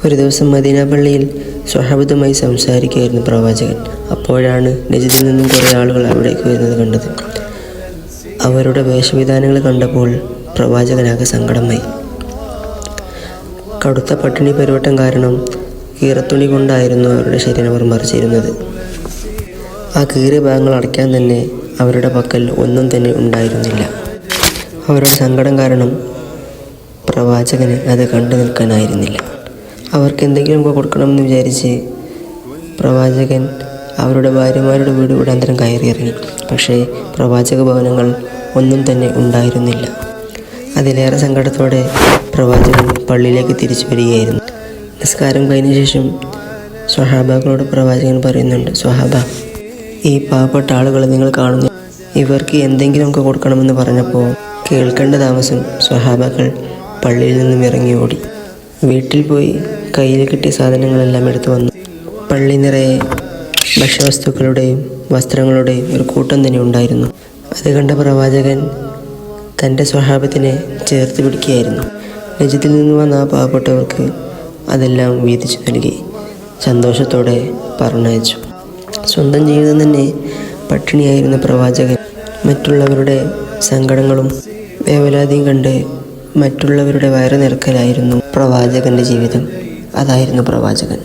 ഒരു ദിവസം മദീന പള്ളിയിൽ സ്വഹാബത്തുമായി സംസാരിക്കുകയായിരുന്നു പ്രവാചകൻ. അപ്പോഴാണ് നജിദിൽ നിന്നും കുറേ ആളുകൾ അവിടേക്ക് വരുന്നത് കണ്ടത്. അവരുടെ വേഷവിധാനങ്ങൾ കണ്ടപ്പോൾ പ്രവാചകനാകെ സങ്കടമായി. കടുത്ത പട്ടിണി പരിവട്ടം കാരണം കീറത്തുണി കൊണ്ടായിരുന്നു അവരുടെ ശരീരം അവർ മറിച്ചിരുന്നത്. ആ കീറിയ ഭാഗങ്ങൾ അടയ്ക്കാൻ തന്നെ അവരുടെ പക്കൽ ഒന്നും തന്നെ ഉണ്ടായിരുന്നില്ല. അവരുടെ സങ്കടം കാരണം പ്രവാചകന് അത് കണ്ടു നിൽക്കാനായിരുന്നില്ല. അവർക്ക് എന്തെങ്കിലും കൊടുക്കണമെന്ന് വിചാരിച്ച് പ്രവാചകൻ അവരുടെ ഭാര്യമാരുടെ വീട് വീടാന്തരം കയറിയിറങ്ങി. പക്ഷേ പ്രവാചക ഭവനങ്ങൾ ഒന്നും തന്നെ ഉണ്ടായിരുന്നില്ല. അതിലേറെ സങ്കടത്തോടെ പ്രവാചകൻ പള്ളിയിലേക്ക് തിരിച്ചു വരികയായിരുന്നു. നിസ്കാരം കഴിഞ്ഞ ശേഷം സ്വഹാബാക്കളോട് പ്രവാചകൻ പറയുന്നുണ്ട്, സ്വഹാബ, ഈ പാവപ്പെട്ട ആളുകളെ നിങ്ങൾ കാണുന്നു, ഇവർക്ക് എന്തെങ്കിലും ഒക്കെ കൊടുക്കണമെന്ന് പറഞ്ഞപ്പോൾ കേൾക്കേണ്ട താമസം സ്വഹാബാക്കൾ പള്ളിയിൽ നിന്നും ഇറങ്ങി ഓടി. വീട്ടിൽ പോയി കയ്യിൽ കിട്ടിയ സാധനങ്ങളെല്ലാം എടുത്തു വന്നു. പള്ളി നിറയെ ഭക്ഷ്യവസ്തുക്കളുടെയും വസ്ത്രങ്ങളുടെയും ഒരു കൂട്ടം തന്നെ ഉണ്ടായിരുന്നു. അത് കണ്ട പ്രവാചകൻ തൻ്റെ സ്വഹാബത്തിനെ ചേർത്ത് പിടിക്കുകയായിരുന്നു. നജിദിൽ നിന്ന് വന്ന ആ പാവപ്പെട്ടവർക്ക് അതെല്ലാം വീതിച്ചു നൽകി സന്തോഷത്തോടെ പറഞ്ഞയച്ചു. സ്വന്തം ജീവിതം തന്നെ പട്ടിണിയായിരുന്ന പ്രവാചകൻ മറ്റുള്ളവരുടെ സങ്കടങ്ങളും വേവലാതിയും കണ്ട് മറ്റുള്ളവരുടെ വയറ് നിറക്കലായിരുന്നു പ്രവാചകൻ്റെ ജീവിതം. അതായിരുന്നു പ്രവാചകൻ.